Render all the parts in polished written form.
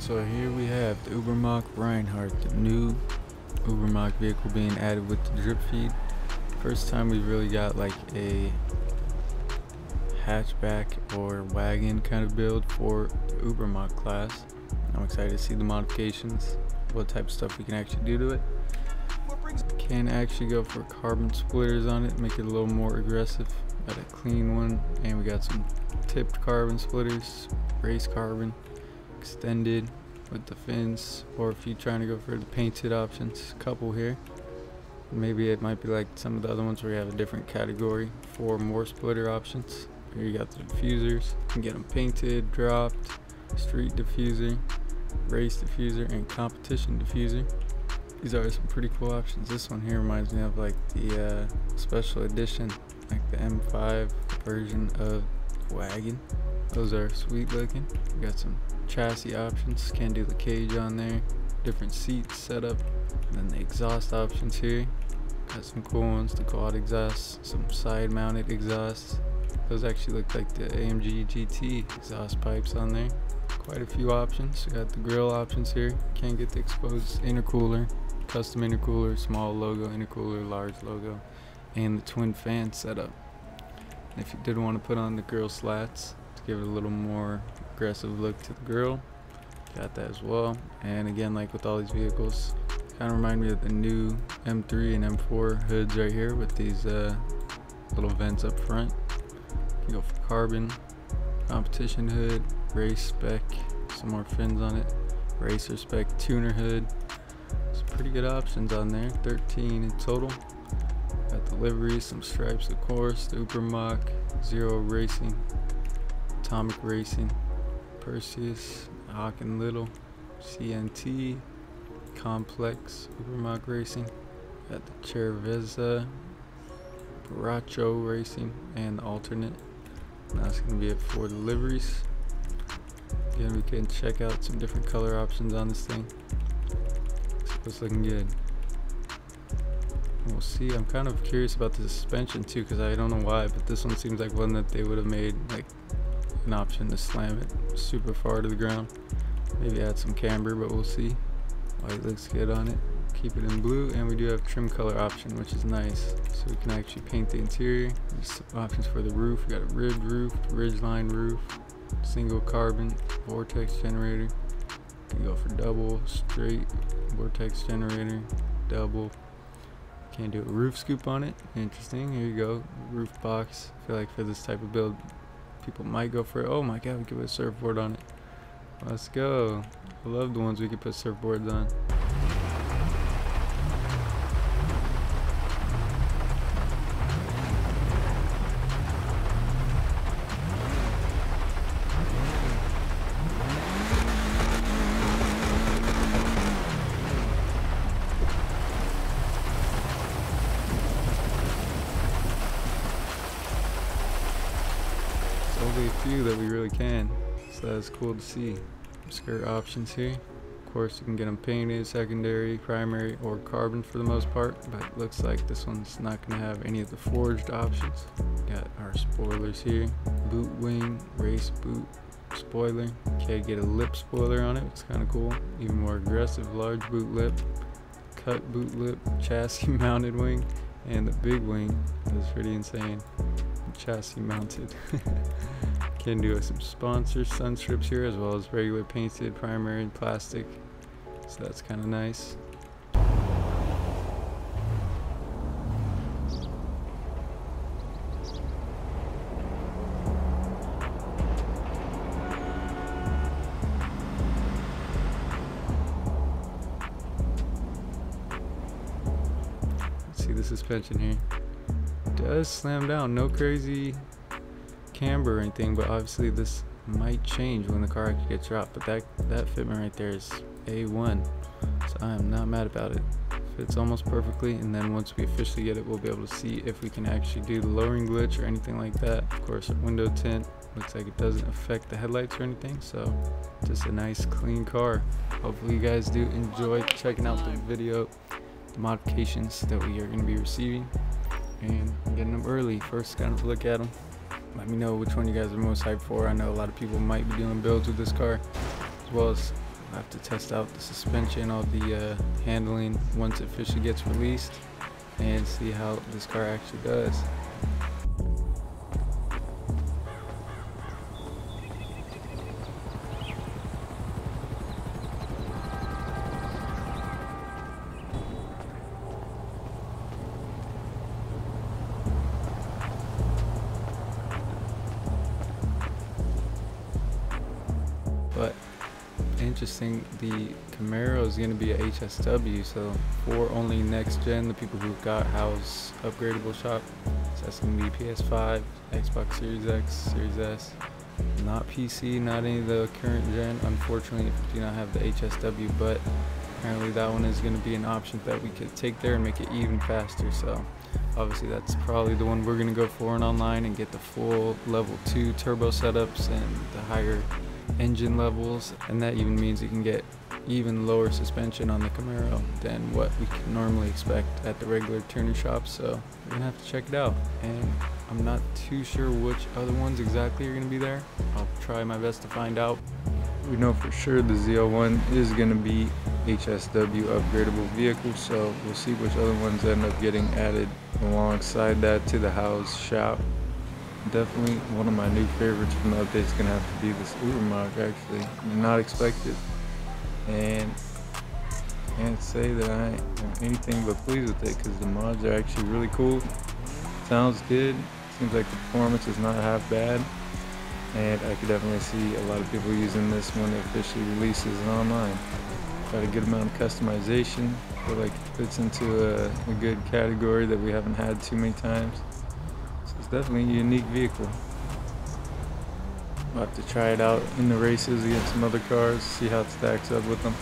So here we have the Ubermacht Reinhardt, the new Ubermacht vehicle being added with the drip feed. First time we really got like a hatchback or wagon kind of build for the Ubermacht class. I'm excited to see the modifications, what type of stuff we can actually do to it. Can actually go for carbon splitters on it, make it a little more aggressive. Got a clean one, and we got some tipped carbon splitters, race carbon, extended with the fins, or if you're trying to go for the painted options, couple here. Maybe it might be like some of the other ones where you have a different category for more splitter options. Here you got the diffusers, you can get them painted, dropped, street diffuser, race diffuser, and competition diffuser. These are some pretty cool options. This one here reminds me of like the special edition, like the M5 version of wagon. Those are sweet looking. We got some chassis options, can do the cage on there, different seats set up, and then the exhaust options here. Got some cool ones, the quad exhaust, some side mounted exhausts. Those actually look like the AMG GT exhaust pipes on there. Quite a few options. We got the grill options here. Can get the exposed intercooler, custom intercooler, small logo intercooler, large logo, and the twin fan setup. If you did want to put on the grill slats to give it a little more aggressive look to the grill, got that as well. And again, like with all these vehicles, kind of remind me of the new M3 and M4 hoods right here with these little vents up front. You can go for carbon, competition hood, race spec, some more fins on it, racer spec tuner hood. Some pretty good options on there, 13 in total. Got the liveries, some stripes of course, the Ubermacht, Zero Racing, Atomic Racing, Perseus, Hawk and Little, CNT, Complex, Ubermacht Racing. Got the Cerveza, Baracho Racing, and the alternate. That's going to be it for the liveries. Again, we can check out some different color options on this thing. So it's looking good. We'll see. I'm kind of curious about the suspension too, because I don't know why, but this one seems like one that they would have made like an option to slam it super far to the ground. Maybe add some camber, but we'll see. White looks good on it. Keep it in blue, and we do have trim color option, which is nice. So we can actually paint the interior. There's some options for the roof. We got a ribbed roof, ridgeline roof, single carbon, vortex generator. You can go for double, straight, vortex generator, double. Can't do a roof scoop on it. Interesting. Here you go, roof box. I feel like for this type of build, people might go for it. Oh my god, we could put a surfboard on it. Let's go. I love the ones we can put surfboards on. Only a few that we really can, so that's cool to see. Skirt options here. Of course, you can get them painted, secondary, primary, or carbon for the most part, but it looks like this one's not going to have any of the forged options. Got our spoilers here. Boot wing, race boot spoiler. Okay, get a lip spoiler on it. It's kind of cool. Even more aggressive, large boot lip, cut boot lip, chassis mounted wing, and the big wing is pretty insane. Chassis mounted. Can do some sponsor sun strips here, as well as regular painted primary and plastic, so that's kind of nice. Let's see the suspension here. Does slam down, no crazy camber or anything, but obviously this might change when the car actually gets dropped. But that fitment right there is A1, so I am not mad about it. Fits almost perfectly, and then once we officially get it, we'll be able to see if we can actually do the lowering glitch or anything like that. Of course, our window tint looks like it doesn't affect the headlights or anything, so just a nice clean car. Hopefully you guys do enjoy checking out the video, the modifications that we are going to be receiving and getting them early. First kind of look at them. Let me know which one you guys are most hyped for. I know a lot of people might be doing builds with this car, as well as I'll have to test out the suspension, all the handling once it officially gets released, and see how this car actually does. But interesting, the Camaro is going to be a HSW, so for only next gen, the people who've got house upgradable shop. So that's going to be PS5, Xbox Series X, Series S, not PC, not any of the current gen, unfortunately, if you do not have the HSW, but apparently that one is going to be an option that we could take there and make it even faster. So obviously that's probably the one we're going to go for in online and get the full level 2 turbo setups and the higher engine levels, and that even means you can get even lower suspension on the Camaro than what we can normally expect at the regular tuner shop. So we're gonna have to check it out, and I'm not too sure which other ones exactly are gonna be there. I'll try my best to find out. We know for sure the ZL1 is gonna be HSW upgradable vehicle, so we'll see which other ones end up getting added alongside that to the house shop. Definitely one of my new favorites from the update is going to have to be this Ubermacht, actually. Not expected. And can't say that I am anything but pleased with it, because the mods are actually really cool. Sounds good. Seems like the performance is not half bad. And I could definitely see a lot of people using this when it officially releases online. Got a good amount of customization. Feel like it fits into a good category that we haven't had too many times. It's definitely a unique vehicle. I'll have to try it out in the races against some other cars, see how it stacks up with them.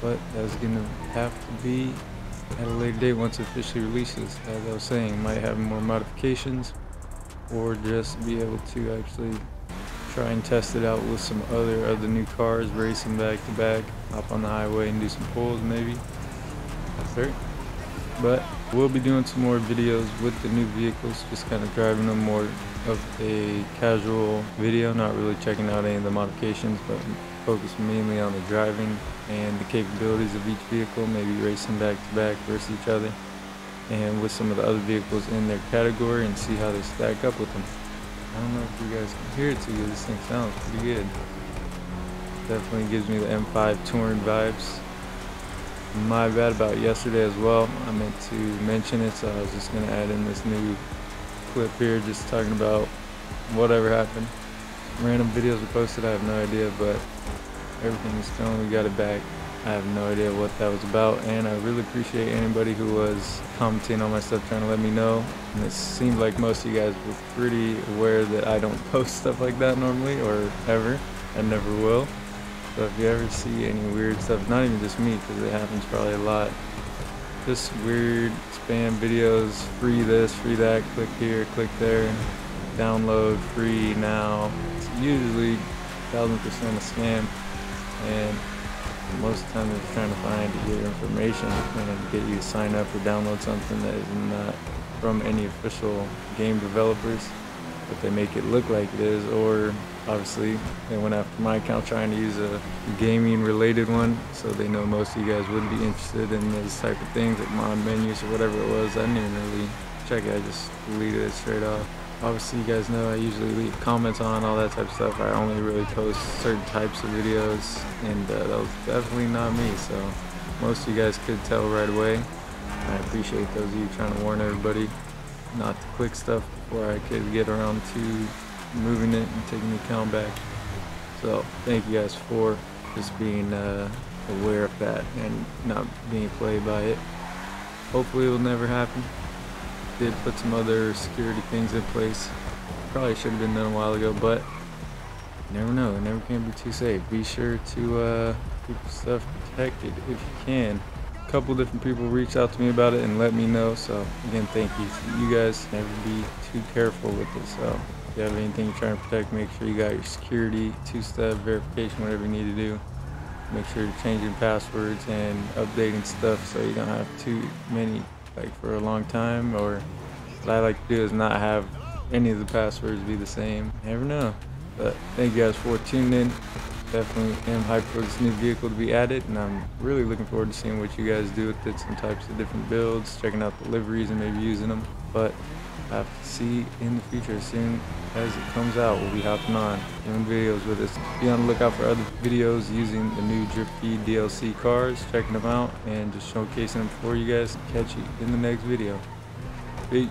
But that's going to have to be at a later date once it officially releases. As I was saying, might have more modifications, or just be able to actually try and test it out with some other of the new cars, racing back to back, hop on the highway and do some pulls maybe. That's it. But we'll be doing some more videos with the new vehicles, just kind of driving them more of a casual video, not really checking out any of the modifications, but focus mainly on the driving and the capabilities of each vehicle, maybe racing back to back versus each other, and with some of the other vehicles in their category, and see how they stack up with them. I don't know if you guys can hear it too good. This thing sounds pretty good. Definitely gives me the M5 touring vibes. My bad about yesterday as well. I meant to mention it, so I was just gonna add in this new clip here, just talking about whatever happened. Random videos were posted, I have no idea, but everything is gone. We got it back. I have no idea what that was about, and I really appreciate anybody who was commenting on my stuff, trying to let me know. And it seemed like most of you guys were pretty aware that I don't post stuff like that normally, or ever. I never will. So if you ever see any weird stuff, not even just me, because it happens probably a lot, just weird spam videos, free this, free that, click here, click there, download, free now. It's usually 1000% a scam, and most of the time they're trying to find your information and get you to sign up or download something that is not from any official game developers, but they make it look like it is. Or obviously they went after my account trying to use a gaming related one, so they know most of you guys wouldn't be interested in these type of things, like mod menus or whatever it was. I didn't even really check it, I just deleted it straight off. Obviously you guys know I usually leave comments on all that type of stuff. I only really post certain types of videos, and that was definitely not me, so most of you guys could tell right away. I appreciate those of you trying to warn everybody not to click stuff before I could get around to moving it and taking the account back. So thank you guys for just being aware of that and not being played by it. Hopefully it will never happen. Did put some other security things in place. Probably should have been done a while ago, but you never know. It never can be too safe. Be sure to keep your stuff protected if you can. A couple different people reached out to me about it and let me know. So again, thank you. You guys never be too careful with this. So if you have anything you're trying to protect, make sure you got your security, two-step verification, whatever you need to do. Make sure you're changing passwords and updating stuff so you don't have too many like for a long time. Or what I like to do is not have any of the passwords be the same. You never know. But thank you guys for tuning in. Definitely am hyped for this new vehicle to be added, and I'm really looking forward to seeing what you guys do with it, some types of different builds, checking out the liveries and maybe using them. But I have to see in the future. As soon as it comes out, we'll be hopping on doing videos with us. Be on the lookout for other videos using the new Drip Feed DLC cars, checking them out and just showcasing them for you guys. Catch you in the next video. Peace.